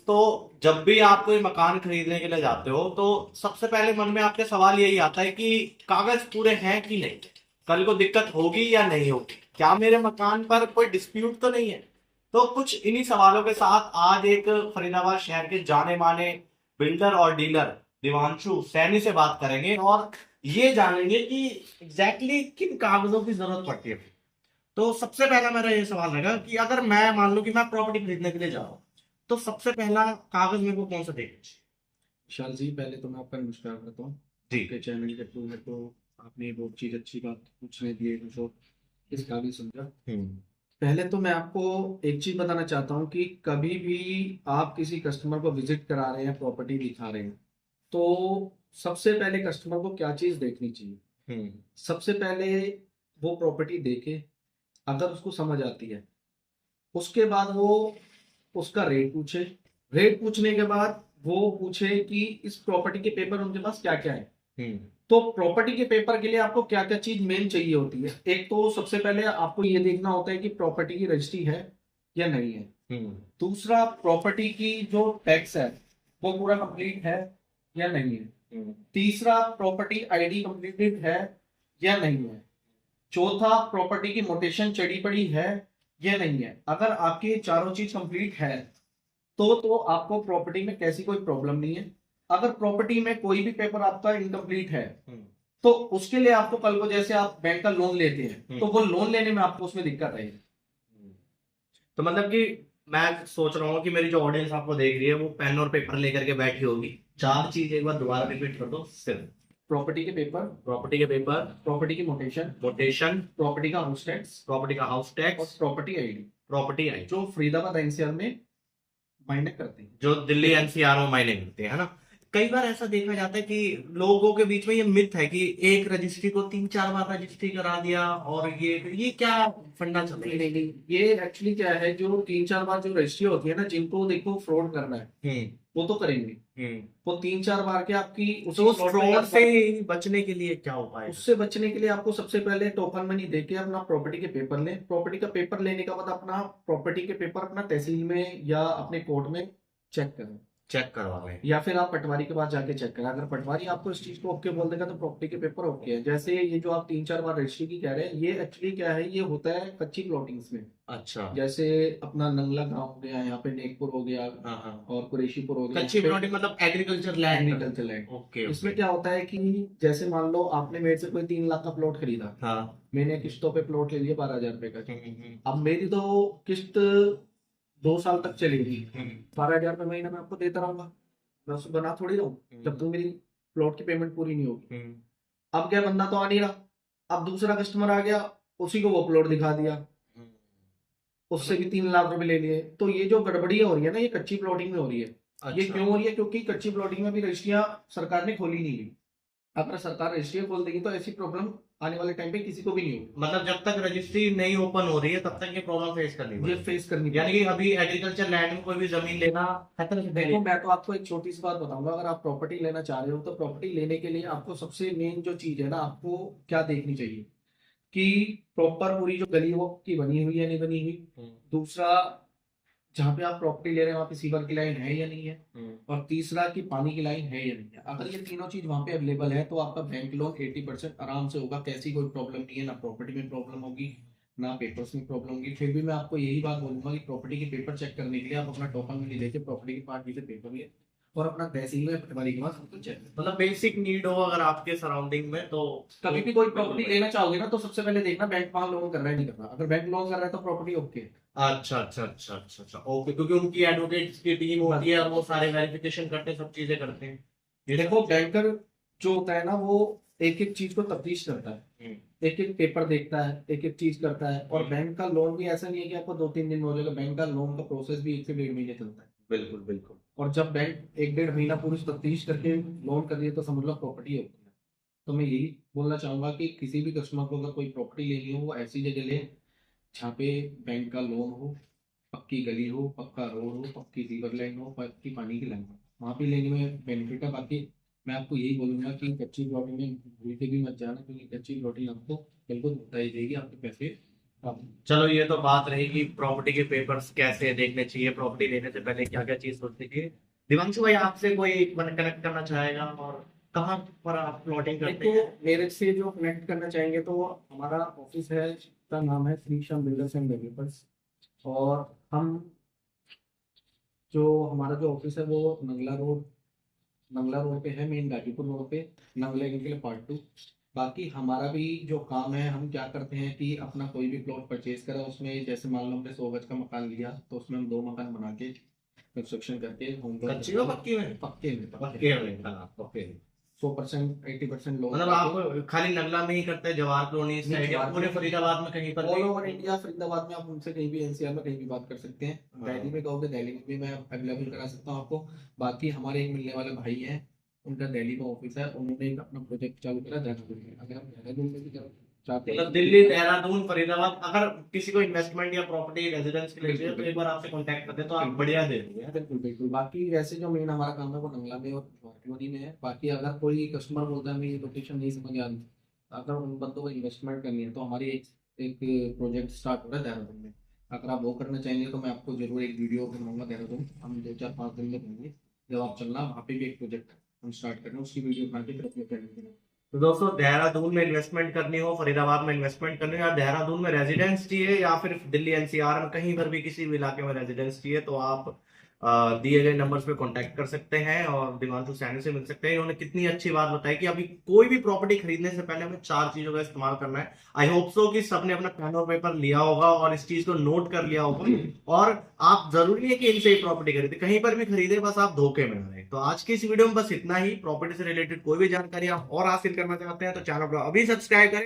तो जब भी आप कोई मकान खरीदने के लिए जाते हो तो सबसे पहले मन में आपके सवाल यही आता है कि कागज पूरे हैं कि नहीं, कल को दिक्कत होगी या नहीं होगी, क्या मेरे मकान पर कोई डिस्प्यूट तो नहीं है। तो कुछ इन्हीं सवालों के साथ आज एक फरीदाबाद शहर के जाने माने बिल्डर और डीलर दिवांशु सैनी से बात करेंगे और ये जानेंगे कि एग्जैक्टली किन कागजों की जरूरत पड़ती है। तो सबसे पहला मेरा ये सवाल रहेगा कि अगर मैं मान लूं कि मैं प्रॉपर्टी खरीदने के लिए जा रहा हूँ, तो सबसे पहला कागज मेरे को कौन सा देखना चाहिए। विशाल जी, पहले तो मैं आपका नमस्कार करता हूँ। जी। आपके चैनल के थ्रू मेरे को आपने बहुत चीज़ अच्छी बात पूछने दी है, मुझे इस काबिल समझा। हम्म। पहले तो मैं आपको एक चीज़ बताना चाहता हूँ कि कभी भी आप किसी कस्टमर को विजिट करा रहे हैं, प्रॉपर्टी दिखा रहे हैं, तो सबसे पहले कस्टमर को क्या चीज़ देखनी चाहिए। हम्म। सबसे पहले वो प्रॉपर्टी देखे, अगर उसको समझ आती है, उसके बाद वो उसका रेट पूछे। रेट पूछने के बाद वो पूछे कि इस प्रॉपर्टी के पेपर उनके पास क्या क्या है। हम्म। तो प्रॉपर्टी के पेपर के लिए आपको क्या क्या चीज मेन चाहिए होती है। एक तो सबसे पहले आपको ये देखना होता है कि प्रॉपर्टी की रजिस्ट्री है या नहीं है। हम्म। दूसरा, प्रॉपर्टी की जो टैक्स है वो पूरा कंप्लीट है या नहीं है। हम्म। तीसरा, प्रॉपर्टी आईडी कंप्लीटेड है या नहीं है। चौथा, प्रॉपर्टी की मोटेशन चढ़ी पड़ी है या नहीं है। अगर आपकी ये चारों चीज कंप्लीट है तो आपको प्रॉपर्टी में कैसी कोई प्रॉब्लम नहीं है। अगर प्रॉपर्टी में कोई भी पेपर आपका इनकम्प्लीट है हम्म। तो उसके लिए आपको कल को जैसे आप बैंक का लोन लेते हैं तो हम्म। वो लोन लेने में आपको उसमें दिक्कत आएगी। तो मतलब कि मैं सोच रहा हूँ कि मेरी जो ऑडियंस आपको देख रही है वो पेन और पेपर लेकर के बैठी होगी। चार चीज एक बार दोबारा रिपीट कर दो सिर्फ। प्रॉपर्टी के पेपर, प्रॉपर्टी के पेपर, प्रॉपर्टी की मोटेशन, कोटेशन, प्रॉपर्टी का हाउस टैक्स प्रॉपर्टी का हाउस और टैक्स, प्रॉपर्टी आईडी, प्रॉपर्टी आई जो फरीदाबाद एनसीआर में मायने करती है। जो दिल्ली एनसीआर में मायने करते हैं, है ना। कई बार ऐसा देखा जाता है कि लोगों के बीच में ये मिथ है कि एक रजिस्ट्री को तीन चार बार रजिस्ट्री करा दिया, और ये क्या फंडा चल रहा नहीं है। नहीं नहीं, ये एक्चुअली क्या है, जो तीन चार बार जो रजिस्ट्री होती है ना, जिनको देखो फ्रॉड करना है हम्म। वो तो करेंगे। हम्म। वो तीन चार बार के आपकी तो उसी उस प्लॉट में फ्रॉड से लगभग, बचने के लिए क्या उपाय है। उससे बचने के लिए आपको सबसे पहले टोकन मनी देके अपना प्रॉपर्टी के पेपर लें। प्रॉपर्टी का पेपर लेने के बाद अपना प्रॉपर्टी के पेपर अपना तहसील में या अपने कोर्ट में चेक करें, चेक करवा रहे हैं। या फिर आप पटवारी के पास जाके चेक करें। अगर पटवारी आपको इस चीज को ओके बोल देगा तो प्रॉपर्टी के पेपर ओके है। जैसे ये जो आप तीन चार बार रजिस्ट्री की कह रहे हैं, ये एक्चुअली क्या है, ये होता है कच्ची प्लॉटिंग्स में। अच्छा। जैसे अपना नंगला गांव हो गया, यहाँ पे नेकपुर हो गया हाँ हाँ। और कुरैशीपुर हो गया, कच्ची प्लॉटिंग मतलब agriculture land. Agriculture land. Okay इसमें ओके। क्या होता है कि जैसे मान लो आपने मेरे से कोई 3 लाख का प्लॉट खरीदा, हाँ। मैंने किस्तों पे प्लॉट ले लिया 12,000 रुपए का। हम्म। अब मेरी तो किस्त 2 साल तक चलेगी, हम्म। 12,000 रुपये महीना मैं आपको देता रहूंगा। मैं उसको बना थोड़ी रहूं जब तक मेरी प्लॉट की पेमेंट पूरी नहीं होगी। हम्म। अब क्या, बंदा तो आ नहीं रहा, अब दूसरा कस्टमर आ गया, उसी को वो प्लॉट दिखा दिया, हम्म। उससे भी 3 लाख रुपए ले लिए। तो ये जो गड़बड़ियां हो रही है ना, ये कच्ची प्लॉटिंग में हो रही है। ये अच्छा। क्यों हो रही है? क्योंकि कच्ची प्लॉटिंग में भी रजिस्ट्रियां सरकार ने खोली नहीं है। अगर सरकार रजिस्ट्री खोल देगी तो ऐसी प्रॉब्लम आने वाले टाइम पे किसी को भी नहीं होगी। मतलब जब तक रजिस्ट्री नहीं ओपन हो रही है तब तक ये प्रॉब्लम फेस करनी ये पड़ेगी। फेस करनी यानी पड़ेगी। कि अभी एग्रीकल्चर लैंड में कोई भी जमीन लेना खतरे से देखो, मैं तो आपको एक छोटी सी बात बताऊंगा। अगर आप प्रॉपर्टी लेना चाह रहे हो तो प्रॉपर्टी लेने के लिए आपको सबसे मेन जो चीज है ना, आपको क्या देखनी चाहिए कि प्रॉपर पूरी जो गली है वो की बनी हुई है नहीं बनी हुई। हम्म। दूसरा, जहाँ पे आप प्रॉपर्टी ले रहे हैं वहाँ पे सीवर की लाइन है या नहीं है। हम्म। और तीसरा, कि पानी की लाइन है या नहीं है। अगर ये तीनों चीज वहाँ पे अवेलेबल है तो आपका बैंक लोन 80% आराम से होगा। कैसी कोई प्रॉब्लम नहीं है, ना प्रॉपर्टी में प्रॉब्लम होगी ना पेपर्स में प्रॉब्लम होगी। फिर भी मैं आपको यही बात बोलूंगा कि प्रॉपर्टी के पेपर चेक करने के लिए आप अपना टोकन में लेके प्रॉपर्टी के पार्ट भी से पेपर ले और अपना तहसील में पटवारी के पास सब कुछ चेक। मतलब बेसिक नीड हो अगर आपके सराउंडिंग में तो कभी भी कोई प्रॉपर्टी लेना चाहोगे ना तो सबसे पहले देखना बैंक वहां लोन कर रहा है नहीं कर रहा। अगर बैंक लोन कर रहा है तो प्रॉपर्टी ओके है। अच्छा अच्छा अच्छा अच्छा अच्छा ओके, क्योंकि उनकी एडवोकेट्स की टीम होती है और वो सारे वेरिफिकेशन करते हैं, सब चीजें करते हैं। ये सब देखो, बैंकर जो होता है ना, वो एक एक चीज को तफ्तीश करता है, हम्म। एक एक पेपर देखता है, एक एक चीज करता है। और बैंक का लोन भी ऐसा नहीं है कि आपको 2-3 दिन में हो जाएगा। बैंक का लोन का प्रोसेस भी 1 से 1.5 महीने चलता है। बिल्कुल बिल्कुल। और जब बैंक 1-1.5 महीना पूरी तफ्तीश करके लोन कर दिए तो समझ लो प्रॉपर्टी होती है। तो मैं यही बोलना चाहूंगा कि किसी भी कस्टमर को अगर कोई प्रॉपर्टी लेनी हो वो ऐसी जगह ले जहाँ पे बैंक का लोन हो, पक्की गली हो, पक्का रोड हो, पक्की सीवर लाइन हो, पक्की पानी की लाइन हो, वहाँ पे लेने में बेनिफिट है। बाकी मैं आपको यही बोलूंगा कि कच्ची प्लॉटिंग में भूल के भी मत जाना, क्योंकि कच्ची प्लॉटिंग आपको बिल्कुल धोखा ही देगी, आपके पैसे हाँ। चलो ये तो बात रही कि प्रॉपर्टी के पेपर्स कैसे देखने चाहिए, प्रॉपर्टी लेने से पहले क्या क्या चीज सोचनी चाहिए। दिवांशु भाई आपसे कोई कनेक्ट करना चाहेगा, और कहाँ पर आप प्लॉटिंग करते देखो, हैं? मेरे से जो कनेक्ट करना चाहेंगे तो हमारा ऑफिस है, इसका नाम है Shri Shyam builders and developers. और हम जो हमारा जो ऑफिस है वो नंगला रोड पे है, मेन गाजीपुर रोड पे, नंगला के पार्ट 2। बाकी हमारा भी जो काम है, हम क्या करते हैं कि अपना कोई भी प्लॉट परचेज करा, उसमें जैसे मान लो हमने 100 गज का मकान लिया तो उसमें हम 2 मकान बना के कंस्ट्रक्शन करके होम लोन कच्ची में पक्की में? पक्के में पक्के में, हाँ पक्के में। 100% 80% लोन। मतलब आप खाली नगला में ही करते हैं, जवाहर कॉलोनी इस साइड, या पूरे फरीदाबाद में कहीं पर ऑल भी? ओवर इंडिया, फरीदाबाद में आप उनसे कहीं भी, एनसीआर में कहीं भी बात कर सकते हैं। हाँ। दिल्ली में कहोगे दिल्ली में भी मैं अवेलेबल करा सकता हूँ आपको। बाकी हमारे एक मिलने वाले भाई हैं, उनका दिल्ली में ऑफिस है, उन्होंने एक अपना प्रोजेक्ट चालू करा देहरादून में। अगर आप देहरादून में भी चाहते हैं, मतलब दिल्ली, देहरादून, फरीदाबाद, अगर किसी को इन्वेस्टमेंट या प्रॉपर्टी रेजिडेंस के लिए चाहिए तो एक बार आपसे कांटेक्ट करते हैं तो आप बढ़िया दे देंगे। बिल्कुल बिल्कुल। बाकी वैसे जो मेन हमारा काम है वो नंगला में और जवाहर में है। बाकी अगर कोई कस्टमर बोलता है हमें ये लोकेशन नहीं समझ आ रही, अगर उन बंदों को इन्वेस्टमेंट करनी है तो हमारी एक प्रोजेक्ट स्टार्ट हो रहा है देहरादून में। अगर आप वो करना चाहेंगे तो मैं आपको जरूर एक वीडियो बनवाऊंगा देहरादून, हम 2-4-5 दिन में देंगे। जब आप चलना, वहाँ पे भी एक प्रोजेक्ट हम स्टार्ट कर रहे हैं, उसकी वीडियो बना के फिर अपलोड करेंगे। तो दोस्तों, देहरादून में इन्वेस्टमेंट करनी हो, फरीदाबाद में इन्वेस्टमेंट करनी हो, या देहरादून में रेजिडेंस चाहिए, या फिर दिल्ली एनसीआर में कहीं पर भी किसी भी इलाके में रेजिडेंस चाहिए, तो आप दिए गए नंबर्स पे कांटेक्ट कर सकते हैं और दिवांशु सैनी से मिल सकते हैं। इन्होंने कितनी अच्छी बात बताई कि अभी कोई भी प्रॉपर्टी खरीदने से पहले हमें 4 चीजों का इस्तेमाल करना है। आई होप सो कि सबने अपना पेन और पेपर लिया होगा और इस चीज को नोट कर लिया होगा। और आप जरूरी है कि इनसे ही प्रॉपर्टी खरीदे, कहीं पर भी खरीदे, बस आप धोखे में ना रहे। तो आज की इस वीडियो में बस इतना ही। प्रॉपर्टी से रिलेटेड कोई भी जानकारी आप और हासिल करना चाहते हैं तो चैनल को अभी सब्सक्राइब करें।